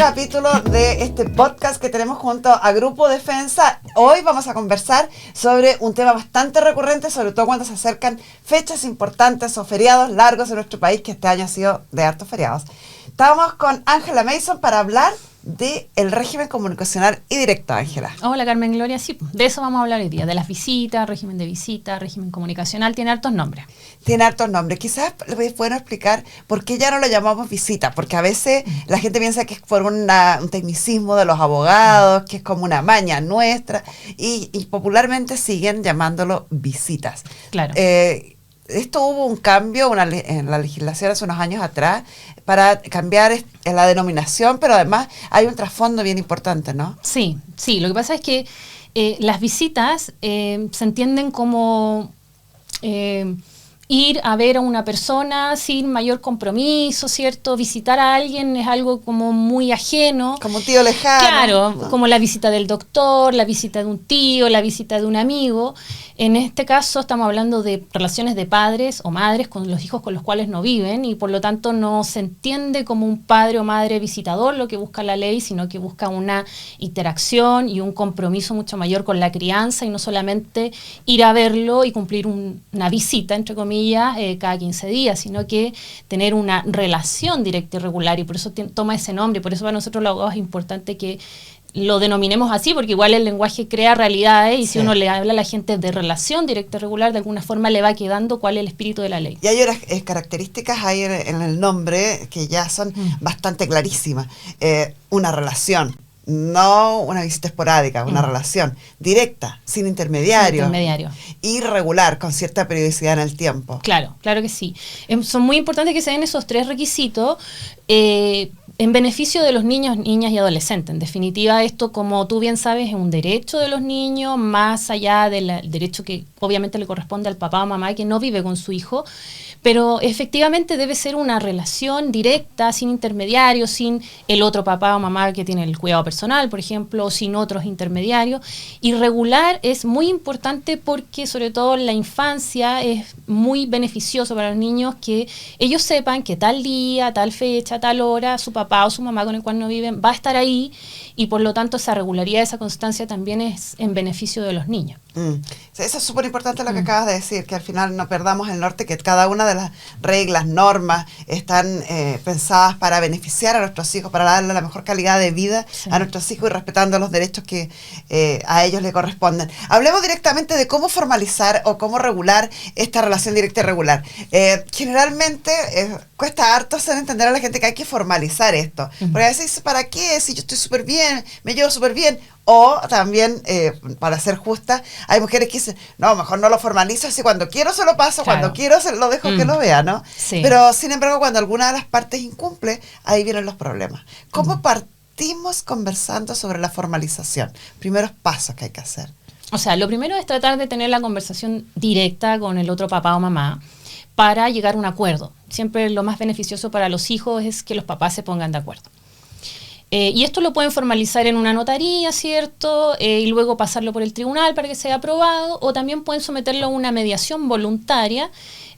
capítulo de este podcast que tenemos junto a Grupo Defensa. Hoy vamos a conversar sobre un tema bastante recurrente, sobre todo cuando se acercan fechas importantes o feriados largos en nuestro país, que este año ha sido de hartos feriados. Estamos con Ángela Mason para hablar del régimen comunicacional y directo, Ángela. Hola, Carmen Gloria. Sí, de eso vamos a hablar hoy día, de las visitas, régimen de visita, régimen comunicacional, tiene hartos nombres. Tiene hartos nombres. Quizás es bueno explicar por qué ya no lo llamamos visita, porque a veces la gente piensa que es por un tecnicismo de los abogados, que es como una maña nuestra, y popularmente siguen llamándolo visitas. Claro. Esto hubo un cambio en la legislación hace unos años atrás para cambiar la denominación, pero además hay un trasfondo bien importante, ¿no? Sí, lo que pasa es que las visitas se entienden como ir a ver a una persona sin mayor compromiso, ¿cierto? Visitar a alguien es algo como muy ajeno. Como un tío lejano. Claro, ¿no? Como la visita del doctor, la visita de un tío, la visita de un amigo. En este caso estamos hablando de relaciones de padres o madres con los hijos con los cuales no viven y por lo tanto no se entiende como un padre o madre visitador lo que busca la ley, sino que busca una interacción y un compromiso mucho mayor con la crianza y no solamente ir a verlo y cumplir una visita, entre comillas, cada 15 días, sino que tener una relación directa y regular y por eso toma ese nombre, por eso para nosotros los abogados es importante que lo denominemos así, porque igual el lenguaje crea realidades y si uno le habla a la gente de relación directa y regular, de alguna forma le va quedando cuál es el espíritu de la ley. Y hay unas características ahí en el nombre que ya son bastante clarísimas. Una relación. No una visita esporádica, una relación directa, sin intermediario. Y regular, con cierta periodicidad en el tiempo. Claro que sí. Son muy importantes que se den esos tres requisitos en beneficio de los niños, niñas y adolescentes. En definitiva, esto, como tú bien sabes, es un derecho de los niños, más allá del derecho que obviamente le corresponde al papá o mamá que no vive con su hijo, pero efectivamente debe ser una relación directa, sin intermediarios, sin el otro papá o mamá que tiene el cuidado personal, por ejemplo, o sin otros intermediarios. Y regular es muy importante porque, sobre todo en la infancia, es muy beneficioso para los niños que ellos sepan que tal día, tal fecha, tal hora, su papá o su mamá con el cual no viven va a estar ahí y por lo tanto esa regularidad, esa constancia también es en beneficio de los niños. Eso es súper importante lo que acabas de decir, que al final no perdamos el norte, que cada una de las reglas, normas, están pensadas para beneficiar a nuestros hijos, para darle la mejor calidad de vida a nuestros hijos y respetando los derechos que a ellos le corresponden. Hablemos directamente de cómo formalizar o cómo regular esta relación directa y regular. Generalmente cuesta harto hacer entender a la gente que hay que formalizar esto, porque a veces dice, ¿para qué? Si yo estoy súper bien, me llevo súper bien. O también, para ser justa, hay mujeres que dicen, no, mejor no lo formalizo, así cuando quiero se lo paso, cuando quiero lo dejo que lo vea, ¿no? Sí. Pero, sin embargo, cuando alguna de las partes incumple, ahí vienen los problemas. ¿Cómo partimos conversando sobre la formalización? Primeros pasos que hay que hacer. O sea, lo primero es tratar de tener la conversación directa con el otro papá o mamá para llegar a un acuerdo. Siempre lo más beneficioso para los hijos es que los papás se pongan de acuerdo. Y esto lo pueden formalizar en una notaría, ¿cierto? Y luego pasarlo por el tribunal para que sea aprobado, o también pueden someterlo a una mediación voluntaria,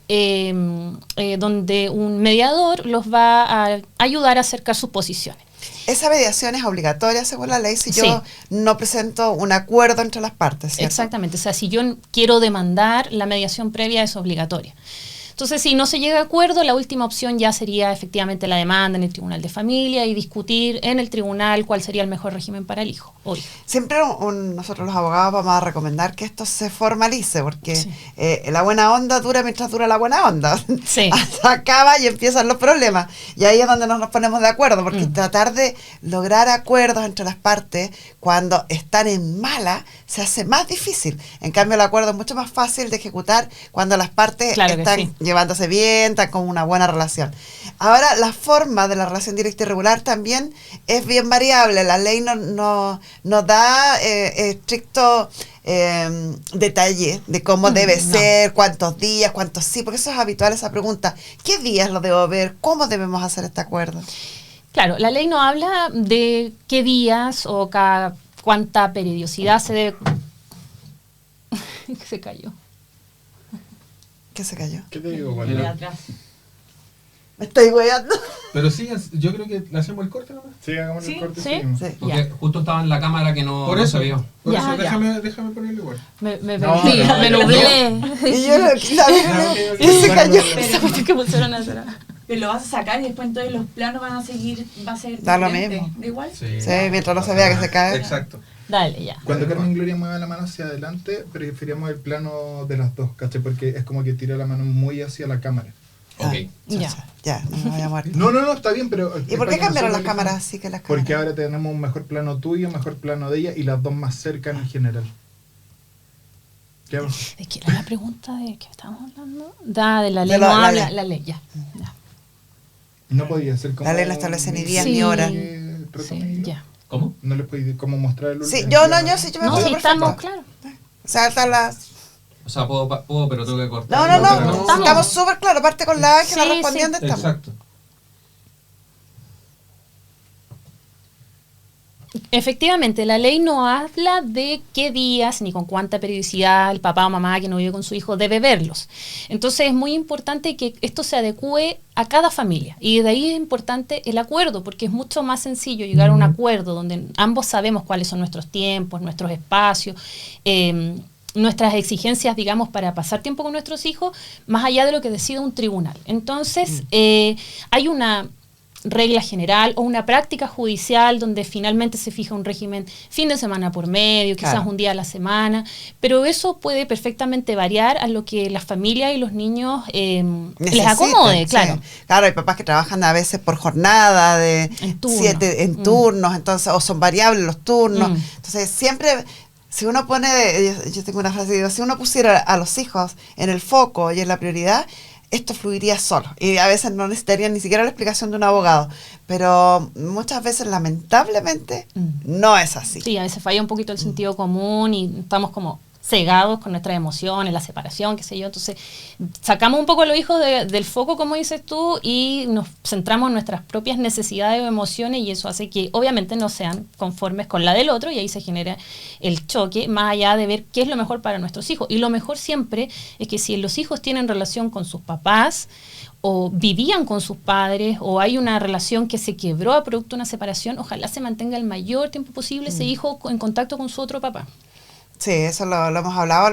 donde un mediador los va a ayudar a acercar sus posiciones. Esa mediación es obligatoria según la ley si yo no presento un acuerdo entre las partes, ¿cierto? Exactamente, o sea, si yo quiero demandar, la mediación previa es obligatoria. Entonces, si no se llega a acuerdo, la última opción ya sería efectivamente la demanda en el Tribunal de Familia y discutir en el tribunal cuál sería el mejor régimen para el hijo o hija. Siempre nosotros los abogados vamos a recomendar que esto se formalice, porque la buena onda dura mientras dura la buena onda. Sí. Hasta acaba y empiezan los problemas. Y ahí es donde nos ponemos de acuerdo, porque tratar de lograr acuerdos entre las partes cuando están en mala se hace más difícil. En cambio, el acuerdo es mucho más fácil de ejecutar cuando las partes están llevándose bien, están con una buena relación. Ahora, la forma de la relación directa y regular también es bien variable. La ley no da estricto detalle de cómo debe ser, cuántos días, cuántos sí, porque eso es habitual, esa pregunta. ¿Qué días lo debo ver? ¿Cómo debemos hacer este acuerdo? Claro, la ley no habla de qué días o cuánta periodicidad se debe... Se cayó. ¿Qué se cayó? ¿Qué te digo, de atrás. Me estoy weando. Pero sí, yo creo que le hacemos el corte nomás. Sí, hagamos el corte. ¿Sí? Seguimos. Sí. Porque justo estaba en la cámara que no, Por no eso, se vio. por Ya, eso ya. déjame ponerlo igual. Me No, perdí, no, me no, nublé. Y yo la Y se cayó. Esa cuestión que pusieron a hacer. Pero lo vas a sacar y después entonces los planos van a seguir, va a ser Da lo diferente. mismo. ¿Da igual? Sí, Sí, mientras no se vea que se cae. Exacto. Dale, ya. Cuando Carmen Gloria mueva la mano hacia adelante, preferíamos el plano de las dos, ¿cachai? Porque es como que tira la mano muy hacia la cámara. Ok. Ya, no me voy a morir. No, está bien, pero... ¿Y por qué cambiaron las cámaras así que las cámaras? Porque ahora tenemos un mejor plano tuyo, un mejor plano de ella y las dos más cercanas en general. ¿Qué hago? ¿De qué era la pregunta de qué estábamos hablando? De la ley De no la habla, ley. la ley, ya. No podía ser como... La ley no establece ni días Sí. ni horas. Sí, ya. ¿Cómo? No le podía como mostrar el Sí, último. yo me No, acuerdo sí, perfecto. estamos, claro. O sea, están las... O sea, puedo, pero tengo que cortar. No, pero no. estamos súper claros. Parte con la Ángela Sí, respondiendo, sí. estamos. Exacto. Efectivamente, la ley no habla de qué días ni con cuánta periodicidad el papá o mamá que no vive con su hijo debe verlos. Entonces es muy importante que esto se adecue a cada familia y de ahí es importante el acuerdo porque es mucho más sencillo llegar a un acuerdo donde ambos sabemos cuáles son nuestros tiempos, nuestros espacios, nuestras exigencias, digamos, para pasar tiempo con nuestros hijos, más allá de lo que decida un tribunal. Entonces hay una regla general o una práctica judicial donde finalmente se fija un régimen fin de semana por medio, quizás Claro. un día a la semana, eso puede perfectamente variar a lo que las familias y los niños les Necesitan, acomode, sí. claro. Claro, hay papás que trabajan a veces por jornada de En turno. 7 en turnos, entonces, o son variables los turnos. Mm. Entonces, siempre, si uno pone, yo tengo una frase, digo, si uno pusiera a los hijos en el foco y en la prioridad, esto fluiría solo. Y a veces no necesitaría ni siquiera la explicación de un abogado. Pero muchas veces, lamentablemente, no es así. Sí, a veces falla un poquito el sentido común y estamos como cegados con nuestras emociones, la separación, qué sé yo. Entonces, sacamos un poco a los hijos del foco, como dices tú, y nos centramos en nuestras propias necesidades o emociones y eso hace que obviamente no sean conformes con la del otro y ahí se genera el choque, más allá de ver qué es lo mejor para nuestros hijos. Y lo mejor siempre es que si los hijos tienen relación con sus papás, o vivían con sus padres, o hay una relación que se quebró a producto de una separación, ojalá se mantenga el mayor tiempo posible ese hijo en contacto con su otro papá. Sí, eso lo hemos hablado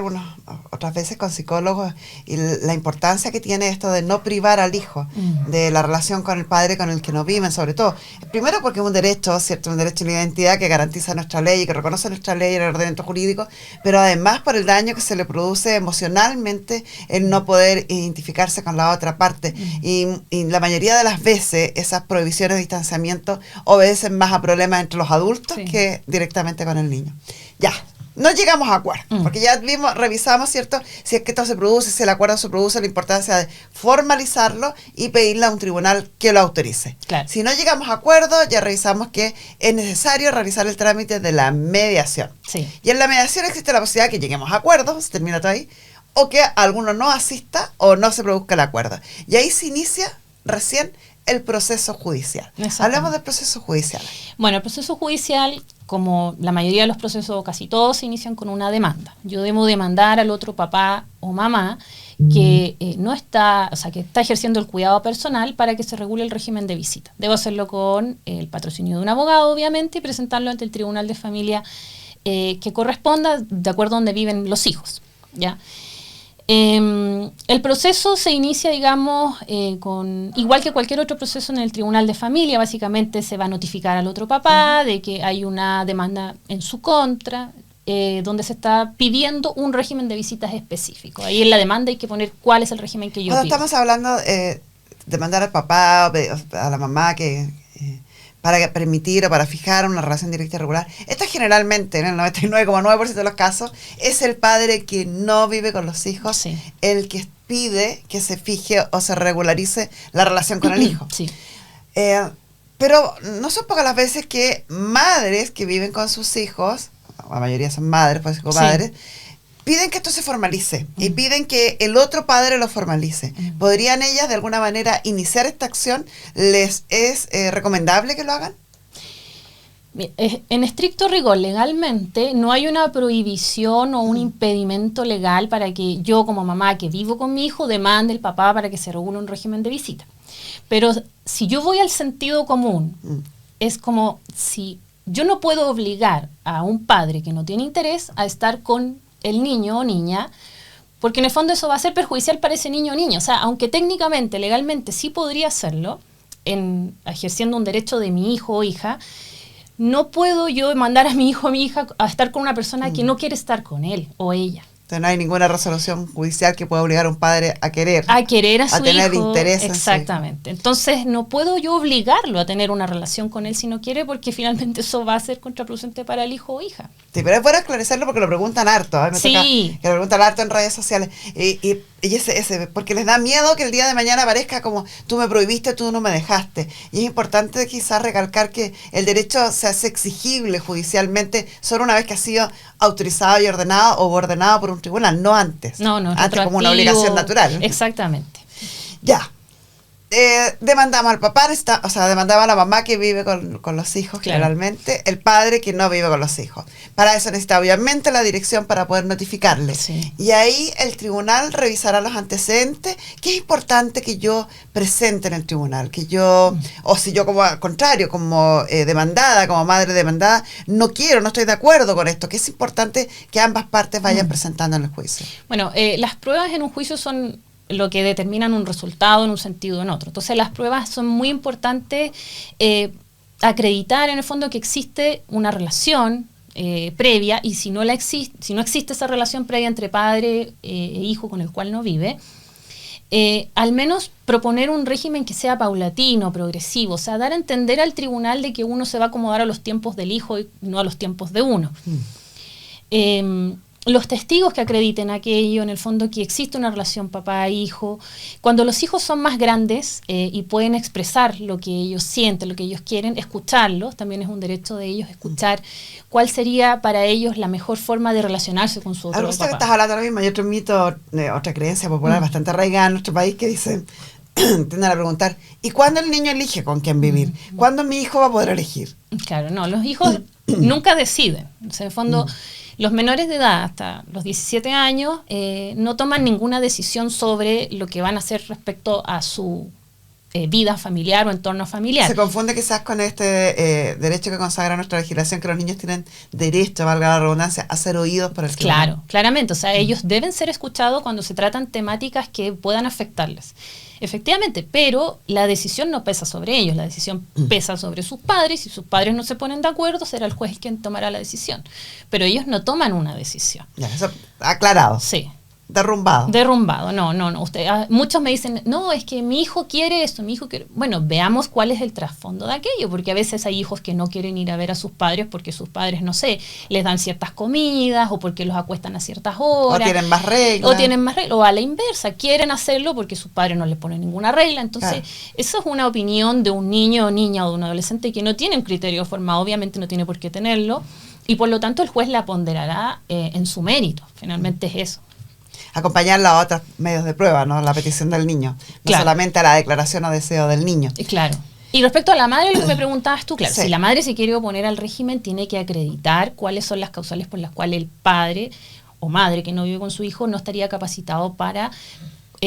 otras veces con psicólogos y la importancia que tiene esto de no privar al hijo de la relación con el padre con el que no viven, sobre todo. Primero porque es un derecho, ¿cierto? Un derecho a la identidad que garantiza nuestra ley y que reconoce nuestra ley y el ordenamiento jurídico, pero además por el daño que se le produce emocionalmente el no poder identificarse con la otra parte. Y la mayoría de las veces esas prohibiciones de distanciamiento obedecen más a problemas entre los adultos Sí. que directamente con el niño. Ya. No llegamos a acuerdo, porque ya revisamos, ¿cierto? Si es que esto se produce, si el acuerdo se produce, la importancia de formalizarlo y pedirle a un tribunal que lo autorice. Claro. Si no llegamos a acuerdo, ya revisamos que es necesario realizar el trámite de la mediación. Sí. Y en la mediación existe la posibilidad de que lleguemos a acuerdo, se termina todo ahí, o que alguno no asista o no se produzca el acuerdo. Y ahí se inicia recién el proceso judicial. Exactamente. Hablemos del proceso judicial. Bueno, el proceso judicial, como la mayoría de los procesos, casi todos, se inician con una demanda. Yo debo demandar al otro papá o mamá que no está, o sea, que está ejerciendo el cuidado personal para que se regule el régimen de visita. Debo hacerlo con el patrocinio de un abogado, obviamente, y presentarlo ante el Tribunal de Familia que corresponda, de acuerdo a donde viven los hijos, ¿ya? El proceso se inicia, digamos, igual que cualquier otro proceso en el Tribunal de Familia. Básicamente se va a notificar al otro papá de que hay una demanda en su contra, donde se está pidiendo un régimen de visitas específico. Ahí en la demanda hay que poner cuál es el régimen que yo Cuando pido. estamos hablando de mandar al papá o a la mamá para permitir o para fijar una relación directa y regular, esto generalmente, en el 99,9% de los casos, es el padre que no vive con los hijos, Sí. el que pide que se fije o se regularice la relación con el hijo. Sí. Pero no son pocas las veces que madres que viven con sus hijos, la mayoría son madres, pues hijos Sí. padres, piden que esto se formalice y piden que el otro padre lo formalice. ¿Podrían ellas de alguna manera iniciar esta acción? ¿Les es recomendable que lo hagan? En estricto rigor, legalmente, no hay una prohibición o un impedimento legal para que yo como mamá que vivo con mi hijo demande al papá para que se regule un régimen de visita. Pero si yo voy al sentido común, es como si yo no puedo obligar a un padre que no tiene interés a estar con el niño o niña, porque en el fondo eso va a ser perjudicial para ese niño o niña. O sea, aunque técnicamente, legalmente sí podría hacerlo, ejerciendo un derecho de mi hijo o hija, no puedo yo mandar a mi hijo o mi hija a estar con una persona que no quiere estar con él o ella. Entonces no hay ninguna resolución judicial que pueda obligar a un padre a querer. A querer a su tener hijo. interés en Exactamente. Entonces no puedo yo obligarlo a tener una relación con él si no quiere, porque finalmente eso va a ser contraproducente para el hijo o hija. Sí, pero es bueno esclarecerlo porque lo preguntan harto. Me Sí. toca que lo preguntan harto en redes sociales. Y porque les da miedo que el día de mañana aparezca como tú me prohibiste, tú no me dejaste. Y es importante quizás recalcar que el derecho se hace exigible judicialmente solo una vez que ha sido autorizado y ordenado o ordenado por un tribunal, no antes. No, antes como una obligación natural. Exactamente. Ya. Demandamos al papá, demandamos a la mamá que vive con los hijos, Claro. generalmente, el padre que no vive con los hijos. Para eso necesita obviamente la dirección para poder notificarle. Sí. Y ahí el tribunal revisará los antecedentes, que es importante que yo presente en el tribunal, que yo, o si yo como al contrario, como demandada, como madre demandada, no estoy de acuerdo con esto, que es importante que ambas partes vayan presentando en el juicio. Bueno, las pruebas en un juicio son lo que determinan un resultado en un sentido o en otro. Entonces las pruebas son muy importantes, acreditar en el fondo que existe una relación previa, y si no existe esa relación previa entre padre e hijo con el cual no vive, al menos proponer un régimen que sea paulatino, progresivo, o sea, dar a entender al tribunal de que uno se va a acomodar a los tiempos del hijo y no a los tiempos de uno. Los testigos que acrediten aquello, en el fondo que existe una relación papá-hijo. Cuando los hijos son más grandes y pueden expresar lo que ellos sienten, lo que ellos quieren, escucharlos, también es un derecho de ellos escuchar cuál sería para ellos la mejor forma de relacionarse con su otro Algo que papá. estás hablando ahora mismo, hay otro mito, otra creencia popular bastante arraigada en nuestro país que dice, tienden a preguntar, ¿y cuándo el niño elige con quién vivir? ¿Cuándo mi hijo va a poder elegir? Claro, no, los hijos nunca deciden. O sea, en el fondo, los menores de edad, hasta los 17 años, no toman ninguna decisión sobre lo que van a hacer respecto a su vida familiar o entorno familiar. Se confunde quizás con este derecho que consagra nuestra legislación, que los niños tienen derecho, valga la redundancia, a ser oídos por el tribunal. Claro, claramente. O sea, ellos deben ser escuchados cuando se tratan temáticas que puedan afectarles. Efectivamente, pero la decisión no pesa sobre ellos, la decisión pesa sobre sus padres. Si sus padres no se ponen de acuerdo, será el juez quien tomará la decisión. Pero ellos no toman una decisión. Ya, eso aclarado. Sí. Derrumbado. Derrumbado, no. Muchos me dicen, no, es que mi hijo quiere esto, mi hijo quiere... Bueno, veamos cuál es el trasfondo de aquello, porque a veces hay hijos que no quieren ir a ver a sus padres porque sus padres, no sé, les dan ciertas comidas o porque los acuestan a ciertas horas. O tienen más reglas. O a la inversa, quieren hacerlo porque sus padres no les ponen ninguna regla. Entonces, Claro. Eso es una opinión de un niño o niña o de un adolescente que no tiene un criterio formado, obviamente no tiene por qué tenerlo, y por lo tanto el juez la ponderará en su mérito. Finalmente es eso. Acompañarlo a otros medios de prueba, ¿no? La petición del niño. No Claro. solamente a la declaración o deseo del niño. Claro. Y respecto a la madre, lo que me preguntabas tú, claro, Sí. si la madre se quiere oponer al régimen, tiene que acreditar cuáles son las causales por las cuales el padre o madre que no vive con su hijo no estaría capacitado para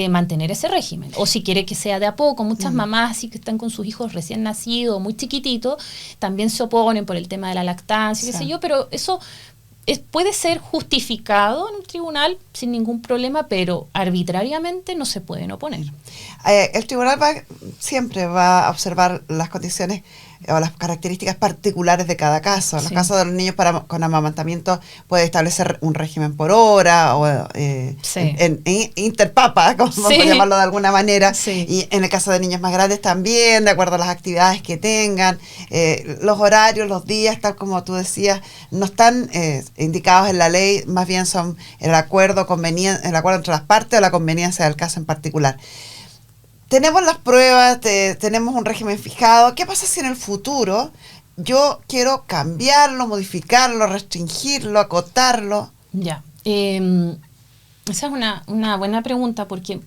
mantener ese régimen. O si quiere que sea de a poco. Muchas mamás así que están con sus hijos recién nacidos, muy chiquititos, también se oponen por el tema de la lactancia, qué Sí. sé yo, pero eso puede ser justificado en un tribunal sin ningún problema, pero arbitrariamente no se pueden oponer. El tribunal siempre va a observar las condiciones o las características particulares de cada caso. En los Sí. casos de los niños con amamantamiento puede establecer un régimen por hora o Sí. en interpapa, como Sí. vamos a llamarlo de alguna manera. Sí. Y en el caso de niños más grandes también, de acuerdo a las actividades que tengan. Los horarios, los días, tal como tú decías, no están indicados en la ley, más bien son el acuerdo entre las partes o la conveniencia del caso en particular. Tenemos las pruebas, tenemos un régimen fijado. ¿Qué pasa si en el futuro yo quiero cambiarlo, modificarlo, restringirlo, acotarlo? Ya. Esa es una buena pregunta porque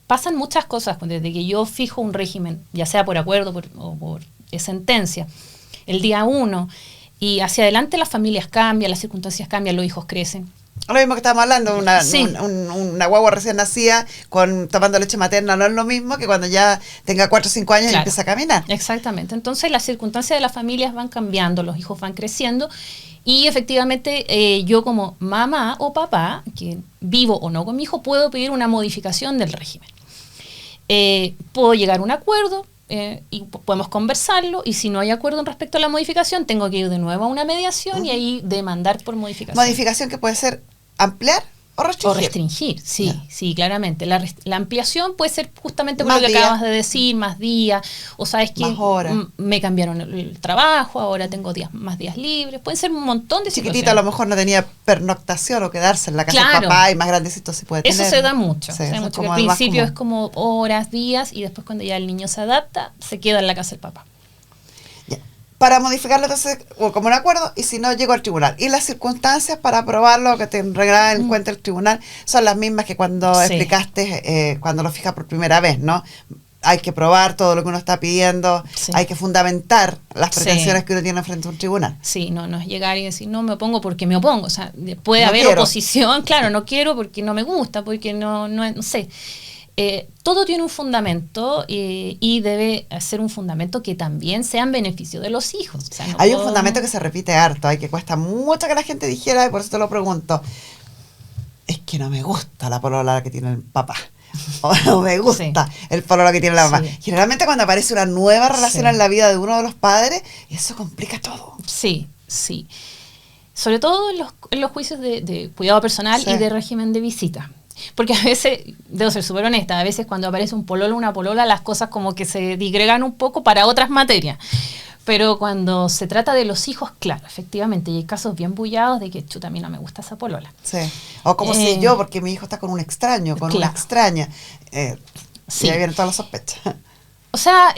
pasan muchas cosas desde que yo fijo un régimen, ya sea por acuerdo o por sentencia, el día 1. Y hacia adelante las familias cambian, las circunstancias cambian, los hijos crecen. Lo mismo que estábamos hablando, Sí. una guagua recién nacida tomando leche materna no es lo mismo que cuando ya tenga 4 o 5 años y Claro. empieza a caminar. Exactamente. Entonces las circunstancias de las familias van cambiando, los hijos van creciendo y efectivamente yo como mamá o papá, que vivo o no con mi hijo, puedo pedir una modificación del régimen. Puedo llegar a un acuerdo y podemos conversarlo, y si no hay acuerdo en respecto a la modificación, tengo que ir de nuevo a una mediación y ahí demandar por modificación. Modificación que puede ser ampliar o restringir. O restringir, sí, Ya. sí, claramente. La ampliación puede ser justamente por Más lo que días. acabas de decir, más días, o sabes que Más horas. me cambiaron el trabajo, ahora tengo más días libres. Pueden ser un montón de Chiquitito a situaciones. lo mejor no tenía pernoctación o quedarse en la casa del Claro. papá, y más grandecito se puede Eso tener. se da mucho. Sí, se da eso es mucho, que como al el más principio es común. como horas, días, y después cuando ya el niño se adapta, se queda en la casa del papá. Ya. Para modificarlo entonces, o como un acuerdo, y si no, llego al tribunal. Y las circunstancias para aprobarlo que tendrá en cuenta el tribunal son las mismas que cuando Sí. explicaste, cuando lo fijas por primera vez, ¿no? Hay que probar todo lo que uno está pidiendo, Sí. hay que fundamentar las Sí. pretensiones que uno tiene frente a un tribunal. Sí, no es llegar y decir, no me opongo porque me opongo. O sea, puede No haber quiero. oposición, claro, no quiero porque no me gusta, porque no sé. Todo tiene un fundamento y debe ser un fundamento que también sea en beneficio de los hijos. O sea, no Hay un podemos- fundamento que se repite harto, hay que cuesta mucho que la gente dijera, y por eso te lo pregunto. Es que no me gusta la polola que tiene el papá. O no me gusta el pololo que tiene la mamá. Sí. Generalmente cuando aparece una nueva relación Sí. en la vida de uno de los padres, eso complica todo. Sí, sí. Sobre todo en los juicios de cuidado personal Sí. y de régimen de visita. Porque a veces, debo ser súper honesta, a veces cuando aparece un pololo o una polola, las cosas como que se digregan un poco para otras materias. Pero cuando se trata de los hijos, claro, efectivamente, y hay casos bien bullados de que, chuta, a mí no me gusta esa polola. Sí. O como si yo, porque mi hijo está con un extraño, con una Claro. extraña. Sí. Y ahí vienen todas las sospechas. O sea,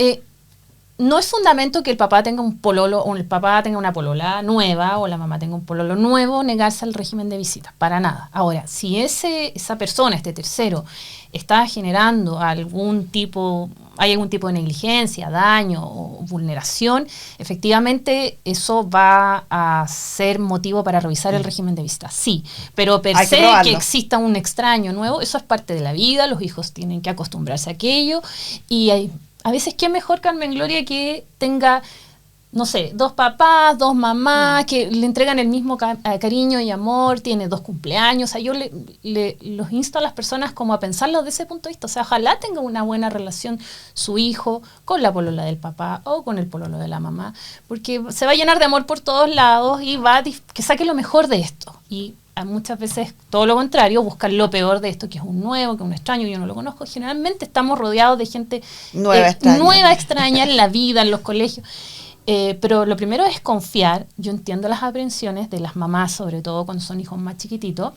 no es fundamento que el papá tenga un pololo o el papá tenga una polola nueva o la mamá tenga un pololo nuevo negarse al régimen de visitas, para nada. Ahora, si esa persona, este tercero, está generando hay algún tipo de negligencia, daño o vulneración, efectivamente eso va a ser motivo para revisar el régimen de visitas. Sí, pero per Hay que se probarlo. que exista un extraño nuevo, eso es parte de la vida, los hijos tienen que acostumbrarse a aquello y a veces qué mejor, Carmen Gloria, que tenga, no sé, 2 papás, 2 mamás, que le entregan el mismo cariño y amor, tiene 2 cumpleaños. O sea, yo los insto a las personas como a pensarlo desde ese punto de vista. O sea, ojalá tenga una buena relación su hijo con la polola del papá o con el pololo de la mamá, porque se va a llenar de amor por todos lados y va a que saque lo mejor de esto. Y muchas veces todo lo contrario, buscar lo peor de esto, que es un nuevo, que es un extraño, yo no lo conozco. Generalmente estamos rodeados de gente nueva, extraña en la vida, en los colegios. Pero lo primero es confiar. Yo entiendo las aprensiones de las mamás, sobre todo cuando son hijos más chiquititos,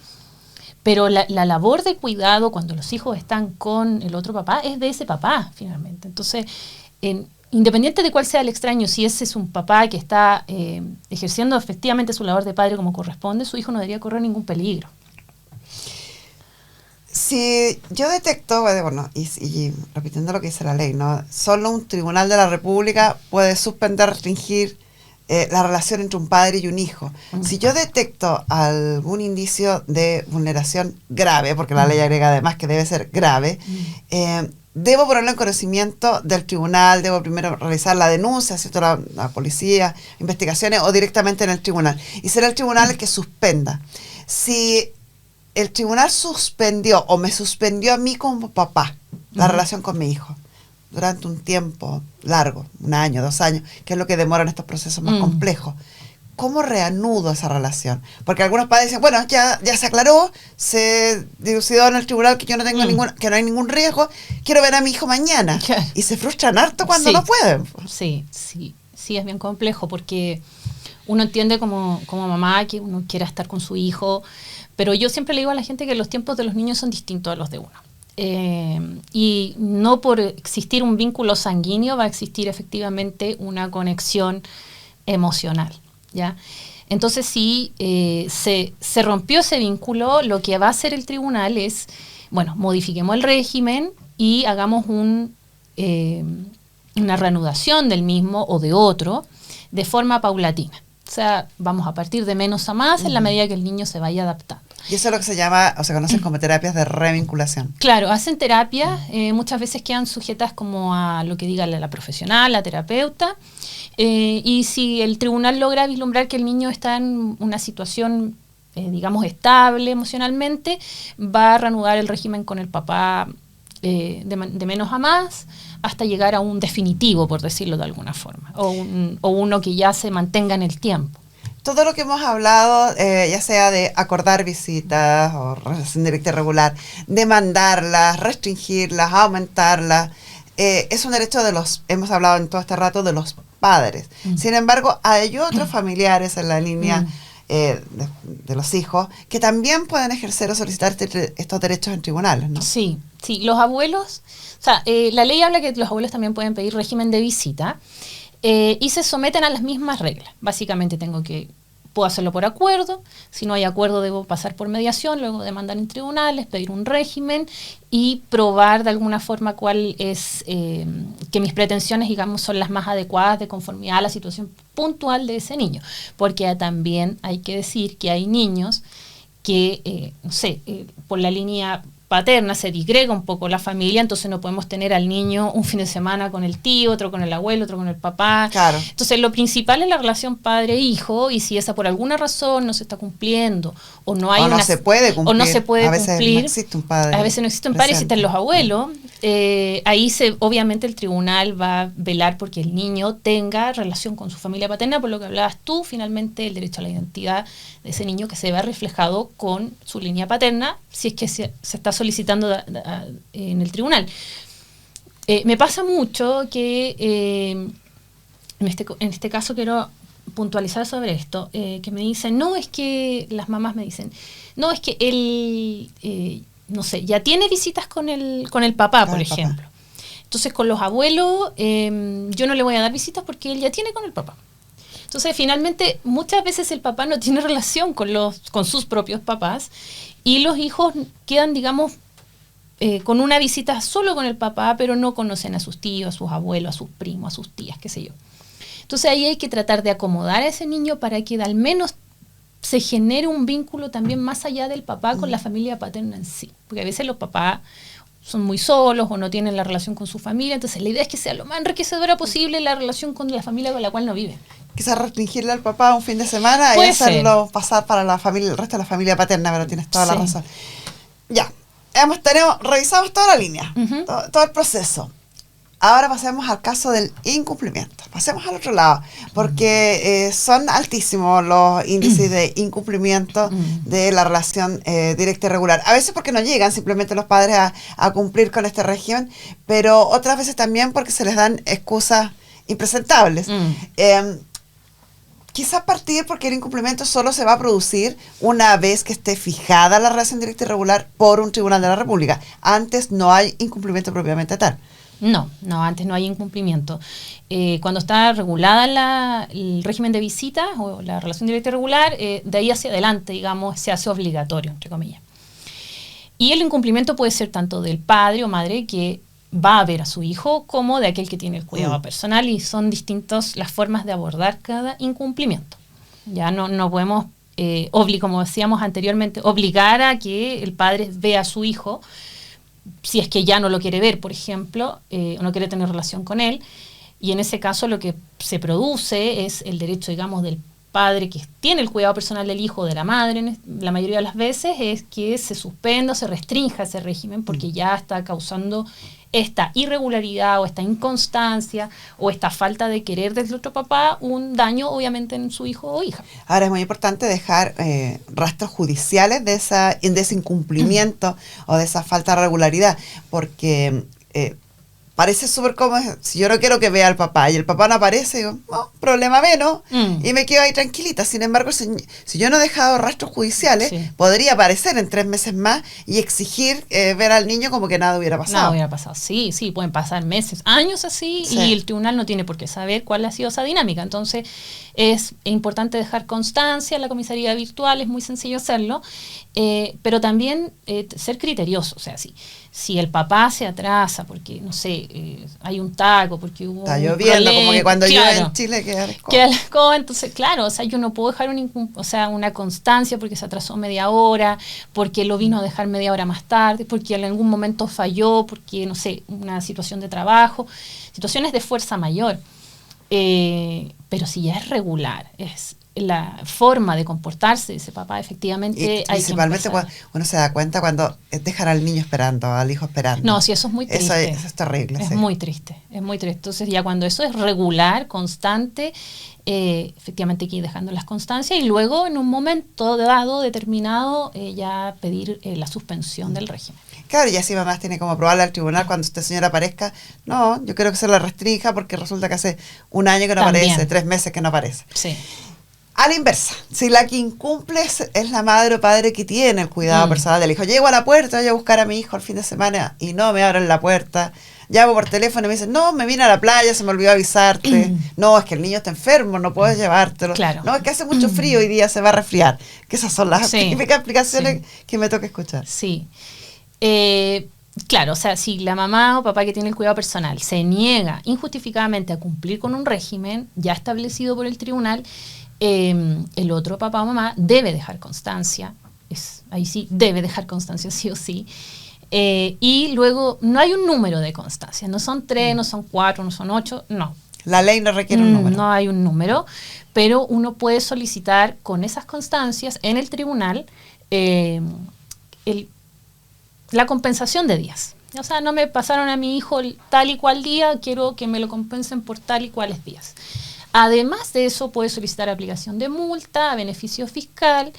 pero la labor de cuidado cuando los hijos están con el otro papá es de ese papá, finalmente. Entonces, independiente de cuál sea el extraño, si ese es un papá que está ejerciendo efectivamente su labor de padre como corresponde, su hijo no debería correr ningún peligro. Si yo detecto, bueno, y repitiendo lo que dice la ley, ¿no? Solo un tribunal de la República puede suspender, restringir la relación entre un padre y un hijo. Si yo detecto algún indicio de vulneración grave, porque la ley agrega además que debe ser grave, debo ponerlo en conocimiento del tribunal, debo primero realizar la denuncia, ¿cierto? La policía, investigaciones, o directamente en el tribunal. Y será el tribunal el que suspenda. Si el tribunal suspendió o me suspendió a mí como papá la relación con mi hijo durante un tiempo largo, 1 año, 2 años, que es lo que demoran estos procesos más complejos, ¿cómo reanudo esa relación? Porque algunos padres dicen, bueno, ya se aclaró, se dilucidó en el tribunal que yo no tengo que no hay ningún riesgo, quiero ver a mi hijo mañana. Y se frustran harto cuando no pueden. Sí, es bien complejo porque uno entiende como mamá que uno quiera estar con su hijo, pero yo siempre le digo a la gente que los tiempos de los niños son distintos a los de uno. Y no por existir un vínculo sanguíneo va a existir efectivamente una conexión emocional, ¿ya? Entonces, si se rompió ese vínculo, lo que va a hacer el tribunal es, bueno, modifiquemos el régimen y hagamos una reanudación del mismo o de otro de forma paulatina. O sea, vamos a partir de menos a más en la medida que el niño se vaya adaptando. Y eso es lo que se llama, o se conocen como terapias de revinculación. Claro, hacen terapia, muchas veces quedan sujetas como a lo que diga la profesional, la terapeuta, y si el tribunal logra vislumbrar que el niño está en una situación, digamos, estable emocionalmente, va a reanudar el régimen con el papá de menos a más, hasta llegar a un definitivo, por decirlo de alguna forma, o uno que ya se mantenga en el tiempo. Todo lo que hemos hablado, ya sea de acordar visitas o relación directa y regular, demandarlas, restringirlas, aumentarlas, es un derecho hemos hablado en todo este rato, de los padres. Sin embargo, hay otros familiares en la línea de los hijos que también pueden ejercer o solicitar estos derechos en tribunales, ¿no? Sí, los abuelos, o sea, la ley habla que los abuelos también pueden pedir régimen de visita y se someten a las mismas reglas. Básicamente puedo hacerlo por acuerdo, si no hay acuerdo debo pasar por mediación, luego demandar en tribunales, pedir un régimen y probar de alguna forma cuál es, que mis pretensiones, digamos, son las más adecuadas de conformidad a la situación puntual de ese niño. Porque también hay que decir que hay niños que, por la línea paterna se disgrega un poco la familia, entonces no podemos tener al niño un fin de semana con el tío, otro con el abuelo, otro con el papá. Claro. Entonces lo principal es la relación padre-hijo, y si esa por alguna razón no se está cumpliendo o no hay se puede cumplir, o no se puede a veces cumplir, no existe un padre, a veces no existe un padre, existen los abuelos, ahí obviamente el tribunal va a velar porque el niño tenga relación con su familia paterna, por lo que hablabas tú, finalmente el derecho a la identidad de ese niño que se vea reflejado con su línea paterna, si es que se está solicitando en el tribunal. Me pasa mucho que en este caso quiero puntualizar sobre esto, que me dicen, las mamás me dicen, no, es que él, ya tiene visitas con el papá, por ejemplo. Entonces con los abuelos yo no le voy a dar visitas porque él ya tiene con el papá. Entonces, finalmente, muchas veces el papá no tiene relación con sus propios papás y los hijos quedan, digamos, con una visita solo con el papá, pero no conocen a sus tíos, a sus abuelos, a sus primos, a sus tías, qué sé yo. Entonces, ahí hay que tratar de acomodar a ese niño para que al menos se genere un vínculo también más allá del papá con la familia paterna en sí. Porque a veces los papás son muy solos o no tienen la relación con su familia, entonces la idea es que sea lo más enriquecedora posible la relación con la familia con la cual no viven. Quizás restringirle al papá un fin de semana y hacerlo pasar para la familia, el resto de la familia paterna, pero tienes toda la razón. Ya, revisamos toda la línea, todo el proceso. Ahora pasemos al caso del incumplimiento. Pasemos al otro lado, porque son altísimos los índices de incumplimiento de la relación directa y regular. A veces porque no llegan simplemente los padres a cumplir con este régimen, pero otras veces también porque se les dan excusas impresentables. Quizás partir porque el incumplimiento solo se va a producir una vez que esté fijada la relación directa y regular por un tribunal de la República. Antes no hay incumplimiento propiamente tal. No, antes no hay incumplimiento. Cuando está regulada el régimen de visitas o la relación directa y regular, de ahí hacia adelante, digamos, se hace obligatorio, entre comillas. Y el incumplimiento puede ser tanto del padre o madre que va a ver a su hijo como de aquel que tiene el cuidado personal, y son distintas las formas de abordar cada incumplimiento. Ya no podemos, como decíamos anteriormente, obligar a que el padre vea a su hijo si es que ya no lo quiere ver, por ejemplo, o no quiere tener relación con él, y en ese caso lo que se produce es el derecho, digamos, del padre que tiene el cuidado personal del hijo o de la madre, la mayoría de las veces, es que se suspenda o se restrinja ese régimen porque ya está causando esta irregularidad o esta inconstancia o esta falta de querer del otro papá un daño, obviamente, en su hijo o hija. Ahora es muy importante dejar rastros judiciales de ese incumplimiento o de esa falta de regularidad, porque parece súper cómodo. Si yo no quiero que vea al papá y el papá no aparece, digo, no, problema menos, y me quedo ahí tranquilita. Sin embargo, si yo no he dejado rastros judiciales, podría aparecer en 3 meses más y exigir ver al niño como que nada hubiera pasado. Nada hubiera pasado, sí, pueden pasar meses, años así, y el tribunal no tiene por qué saber cuál ha sido esa dinámica. Entonces, es importante dejar constancia en la comisaría virtual, es muy sencillo hacerlo, pero también ser criterioso. O sea, Si el papá se atrasa porque, no sé, hay un taco, porque hubo Está un lloviendo, como que cuando llueve claro, en Chile queda la escoba. queda la escoba, entonces, claro, o sea, yo no puedo dejar una constancia porque se atrasó media hora, porque lo vino a dejar media hora más tarde, porque en algún momento falló, porque, no sé, una situación de trabajo, situaciones de fuerza mayor. Pero si ya es regular, es la forma de comportarse de ese papá, efectivamente Y hay que principalmente empezar. cuando uno se da cuenta cuando dejan al niño esperando, al hijo esperando. No, sí, eso es muy triste. Eso es terrible. Es sí. muy triste, es muy triste. Entonces ya cuando eso es regular, constante, efectivamente hay que ir dejando las constancias y luego en un momento dado, determinado, ya pedir la suspensión del régimen. Claro, y así mamás tiene como probarle al tribunal cuando este señor aparezca. No, yo creo que se la restrinja porque resulta que hace un año que no También. aparece, 3 meses que no aparece. Sí. A la inversa, si la que incumple es la madre o padre que tiene el cuidado personal del hijo. Llego a la puerta, voy a buscar a mi hijo el fin de semana y no me abren la puerta. Llamo por teléfono y me dicen, no, me vine a la playa, se me olvidó avisarte. No, es que el niño está enfermo, no puedes llevártelo. Claro. No, es que hace mucho frío hoy día, se va a resfriar. Que esas son las Sí. típicas explicaciones que me toca escuchar. Sí. Claro, o sea, si la mamá o papá que tiene el cuidado personal se niega injustificadamente a cumplir con un régimen ya establecido por el tribunal, el otro papá o mamá debe dejar constancia, ahí sí, debe dejar constancia sí o sí, y luego no hay un número de constancia, no son 3, no son 4, no son 8, no. La ley no requiere un número. No hay un número, pero uno puede solicitar con esas constancias en el tribunal la compensación de días. O sea, no me pasaron a mi hijo tal y cual día, quiero que me lo compensen por tal y cuales días. Además de eso, puede solicitar aplicación de multa, beneficio fiscal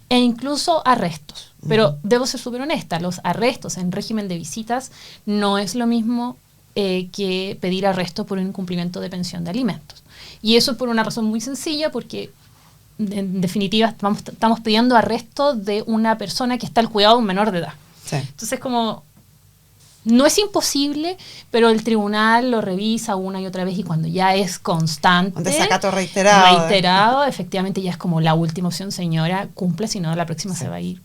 e incluso arrestos. Pero debo ser súper honesta, los arrestos en régimen de visitas no es lo mismo que pedir arresto por un incumplimiento de pensión de alimentos. Y eso por una razón muy sencilla, porque en definitiva estamos pidiendo arresto de una persona que está al cuidado de un menor de edad. Sí. Entonces, como no es imposible, pero el tribunal lo revisa una y otra vez y cuando ya es constante, Un desacato reiterado. efectivamente ya es como la última opción, señora, cumple, si no la próxima se va a ir.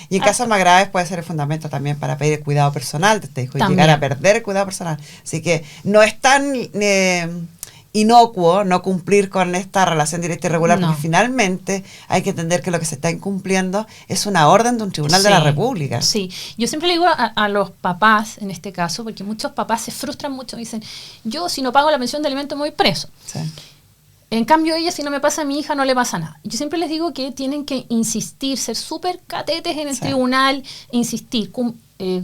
Y en casos más graves puede ser el fundamento también para pedir el cuidado personal de este hijo y También. llegar a perder el cuidado personal. Así que no es tan inocuo no cumplir con esta relación directa y regular, No. porque finalmente hay que entender que lo que se está incumpliendo es una orden de un tribunal de la República. Sí, yo siempre le digo a los papás, en este caso, porque muchos papás se frustran mucho, dicen, yo si no pago la pensión de alimentos me voy preso. Sí. En cambio, ella, si no me pasa a mi hija, no le pasa nada. Yo siempre les digo que tienen que insistir, ser súper catetes en el tribunal, insistir,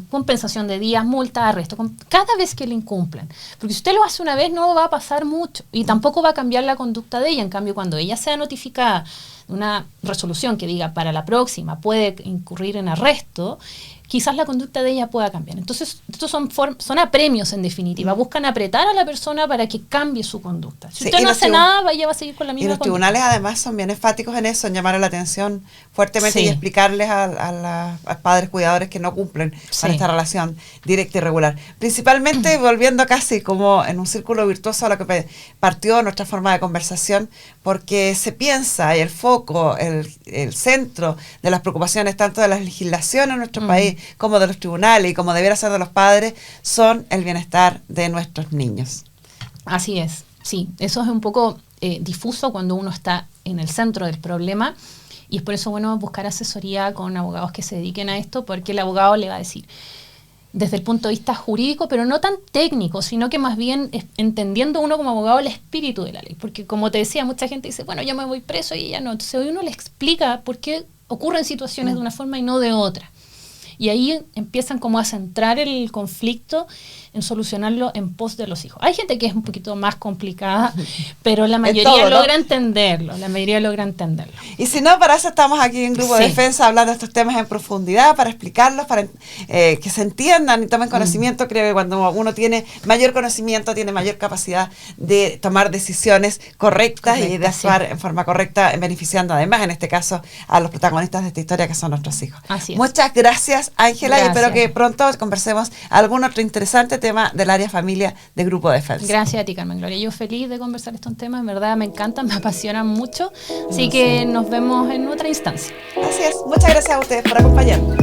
compensación de días, multa, arresto, cada vez que le incumplan. Porque si usted lo hace una vez, no va a pasar mucho y tampoco va a cambiar la conducta de ella. En cambio, cuando ella sea notificada de una resolución que diga para la próxima puede incurrir en arresto, quizás la conducta de ella pueda cambiar. Entonces, estos son apremios en definitiva. Buscan apretar a la persona para que cambie su conducta. Si Sí, usted y no los hace nada, ella va a seguir con la Y misma los conducta. tribunales además son bien enfáticos en eso, en llamar la atención fuertemente Sí. y explicarles a padres cuidadores que no cumplen Sí. con esta relación directa y regular. Principalmente volviendo casi como en un círculo virtuoso a lo que partió nuestra forma de conversación, porque se piensa y el foco, el centro de las preocupaciones tanto de la legislación en nuestro país como de los tribunales y como debiera ser de los padres, son el bienestar de nuestros niños. Así es, sí. Eso es un poco difuso cuando uno está en el centro del problema y es por eso bueno buscar asesoría con abogados que se dediquen a esto, porque el abogado le va a decir desde el punto de vista jurídico, pero no tan técnico, sino que más bien entendiendo uno como abogado el espíritu de la ley. Porque como te decía, mucha gente dice, bueno, yo me voy preso y ella no. Entonces hoy uno le explica por qué ocurren situaciones de una forma y no de otra. Y ahí empiezan como a centrar el conflicto en solucionarlo en pos de los hijos. Hay gente que es un poquito más complicada, pero la mayoría todo, ¿no? logra entenderlo. La mayoría logra entenderlo. Y si no, para eso estamos aquí en Grupo de Sí. Defensa hablando de estos temas en profundidad, para explicarlos, para que se entiendan y tomen conocimiento. Creo que cuando uno tiene mayor conocimiento, tiene mayor capacidad de tomar decisiones correctas y de actuar en forma correcta, beneficiando además, en este caso, a los protagonistas de esta historia que son nuestros hijos. Así es. Muchas gracias, Ángela, y Gracias. espero que pronto conversemos algún otro interesante tema del área familia de Grupo de Defensa. Gracias a ti, Carmen Gloria. Yo feliz de conversar estos temas, en verdad me encantan, me apasionan mucho. Así que nos vemos en otra instancia. Así es. Muchas gracias a ustedes por acompañarnos.